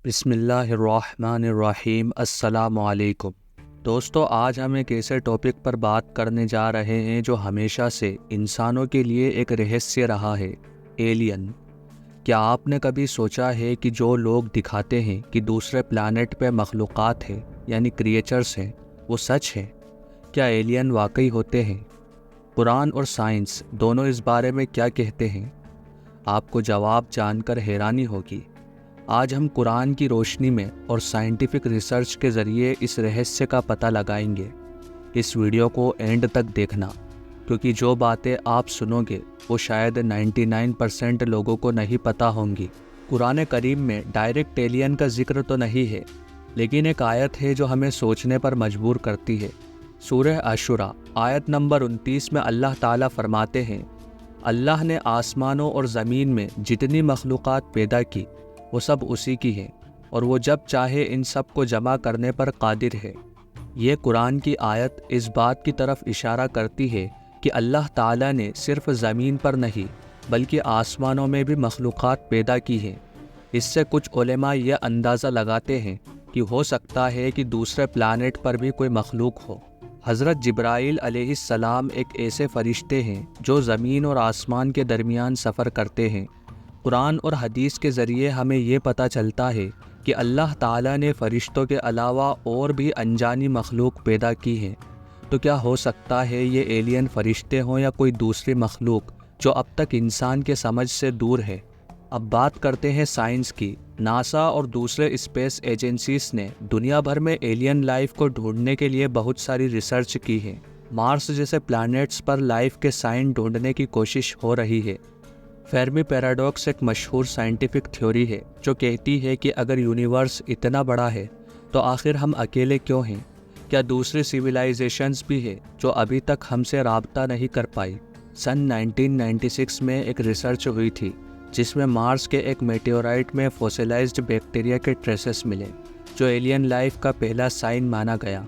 بسم اللہ الرحمن الرحیم۔ السلام علیکم دوستو، آج ہم ایک ایسے ٹاپک پر بات کرنے جا رہے ہیں جو ہمیشہ سے انسانوں کے لیے ایک رہسیہ رہا ہے، ایلین۔ کیا آپ نے کبھی سوچا ہے کہ جو لوگ دکھاتے ہیں کہ دوسرے پلانٹ پہ مخلوقات ہیں یعنی کریچرز ہیں، وہ سچ ہے؟ کیا ایلین واقعی ہوتے ہیں؟ قرآن اور سائنس دونوں اس بارے میں کیا کہتے ہیں؟ آپ کو جواب جان کر حیرانی ہوگی۔ آج ہم قرآن کی روشنی میں اور سائنٹیفک ریسرچ کے ذریعے اس رہسیہ کا پتہ لگائیں گے۔ اس ویڈیو کو اینڈ تک دیکھنا، کیونکہ جو باتیں آپ سنو گے وہ شاید 99% لوگوں کو نہیں پتہ ہوں گی۔ قرآن کریم میں ڈائریکٹ ایلین کا ذکر تو نہیں ہے، لیکن ایک آیت ہے جو ہمیں سوچنے پر مجبور کرتی ہے۔ سورہ الشورى آیت نمبر 29 میں اللہ تعالیٰ فرماتے ہیں، اللہ نے آسمانوں اور زمین میں جتنی مخلوقات پیدا کی وہ سب اسی کی ہے، اور وہ جب چاہے ان سب کو جمع کرنے پر قادر ہے۔ یہ قرآن کی آیت اس بات کی طرف اشارہ کرتی ہے کہ اللہ تعالیٰ نے صرف زمین پر نہیں بلکہ آسمانوں میں بھی مخلوقات پیدا کی ہیں۔ اس سے کچھ علماء یہ اندازہ لگاتے ہیں کہ ہو سکتا ہے کہ دوسرے پلانٹ پر بھی کوئی مخلوق ہو۔ حضرت جبرائیل علیہ السلام ایک ایسے فرشتے ہیں جو زمین اور آسمان کے درمیان سفر کرتے ہیں۔ قرآن اور حدیث کے ذریعے ہمیں یہ پتہ چلتا ہے کہ اللہ تعالیٰ نے فرشتوں کے علاوہ اور بھی انجانی مخلوق پیدا کی ہیں۔ تو کیا ہو سکتا ہے یہ ایلین فرشتے ہوں یا کوئی دوسری مخلوق جو اب تک انسان کے سمجھ سے دور ہے؟ اب بات کرتے ہیں سائنس کی۔ ناسا اور دوسرے اسپیس ایجنسیز نے دنیا بھر میں ایلین لائف کو ڈھونڈنے کے لیے بہت ساری ریسرچ کی ہے۔ مارس جیسے پلانٹس پر لائف کے سائن ڈھونڈنے کی کوشش ہو رہی ہے۔ فیرمی پیراڈاکس ایک مشہور سائنٹیفک تھیوری ہے جو کہتی ہے کہ اگر یونیورس اتنا بڑا ہے تو آخر ہم اکیلے کیوں ہیں؟ کیا دوسری سیویلائزیشنز بھی ہے جو ابھی تک ہم سے رابطہ نہیں کر پائی؟ سن 1996 میں ایک ریسرچ ہوئی تھی جس میں مارس کے ایک میٹیورائٹ میں فوسیلائزڈ بیکٹیریا کے ٹریسز ملے، جو ایلین لائف کا پہلا سائن مانا گیا۔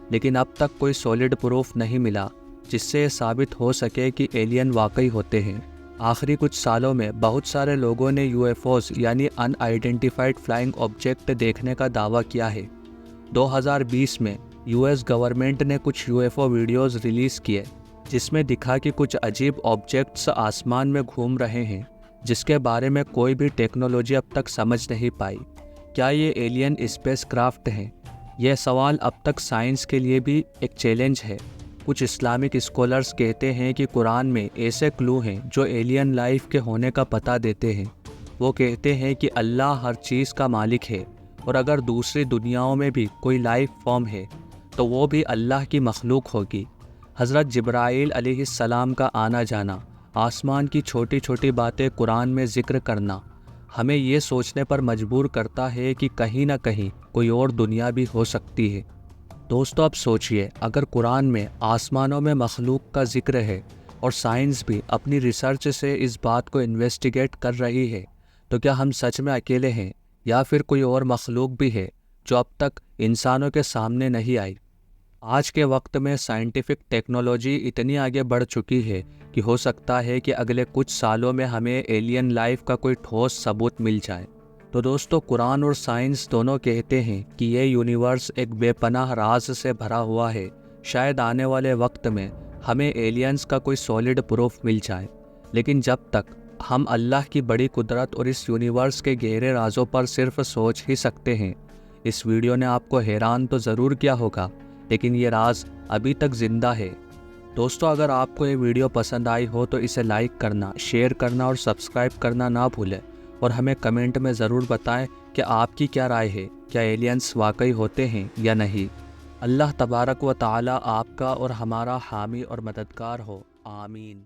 لیکن اب تک کوئی سولڈ پروف نہیں ملا جس سے یہ ثابت ہو سکے کہ ایلین واقعی ہوتے ہیں۔ آخری کچھ سالوں میں بہت سارے لوگوں نے UFOs یعنی ان آئیڈینٹیفائڈ فلائنگ آبجیکٹ دیکھنے کا دعویٰ کیا ہے۔ 2020 میں US گورنمنٹ نے کچھ UFO ویڈیوز ریلیز کیے جس میں دکھا کہ کچھ عجیب آبجیکٹس آسمان میں گھوم رہے ہیں جس کے بارے میں کوئی بھی ٹیکنالوجی اب تک سمجھ نہیں پائی۔ کیا یہ ایلین اسپیس کرافٹ ہیں؟ یہ سوال اب تک سائنس کے لیے بھی ایک چیلنج ہے۔ کچھ اسلامک اسکالرز کہتے ہیں کہ قرآن میں ایسے کلو ہیں جو ایلین لائف کے ہونے کا پتہ دیتے ہیں۔ وہ کہتے ہیں کہ اللہ ہر چیز کا مالک ہے، اور اگر دوسری دنیاؤں میں بھی کوئی لائف فارم ہے تو وہ بھی اللہ کی مخلوق ہوگی۔ حضرت جبرائیل علیہ السلام کا آنا جانا، آسمان کی چھوٹی چھوٹی باتیں قرآن میں ذکر کرنا ہمیں یہ سوچنے پر مجبور کرتا ہے کہ کہیں نہ کہیں کوئی اور دنیا بھی ہو سکتی ہے۔ دوستو، اب سوچئے، اگر قرآن میں آسمانوں میں مخلوق کا ذکر ہے اور سائنس بھی اپنی ریسرچ سے اس بات کو انویسٹیگیٹ کر رہی ہے، تو کیا ہم سچ میں اکیلے ہیں یا پھر کوئی اور مخلوق بھی ہے جو اب تک انسانوں کے سامنے نہیں آئی؟ آج کے وقت میں سائنٹیفک ٹیکنالوجی اتنی آگے بڑھ چکی ہے کہ ہو سکتا ہے کہ اگلے کچھ سالوں میں ہمیں ایلین لائف کا کوئی ٹھوس ثبوت مل جائے۔ تو دوستو، قرآن اور سائنس دونوں کہتے ہیں کہ یہ یونیورس ایک بے پناہ راز سے بھرا ہوا ہے۔ شاید آنے والے وقت میں ہمیں ایلینز کا کوئی سولڈ پروف مل جائے، لیکن جب تک ہم اللہ کی بڑی قدرت اور اس یونیورس کے گہرے رازوں پر صرف سوچ ہی سکتے ہیں۔ اس ویڈیو نے آپ کو حیران تو ضرور کیا ہوگا، لیکن یہ راز ابھی تک زندہ ہے۔ دوستو، اگر آپ کو یہ ویڈیو پسند آئی ہو تو اسے لائک کرنا، شیئر کرنا اور سبسکرائب کرنا نہ بھولیں، اور ہمیں کمنٹ میں ضرور بتائیں کہ آپ کی کیا رائے ہے، کیا ایلینز واقعی ہوتے ہیں یا نہیں۔ اللہ تبارک و تعالی آپ کا اور ہمارا حامی اور مددگار ہو، آمین۔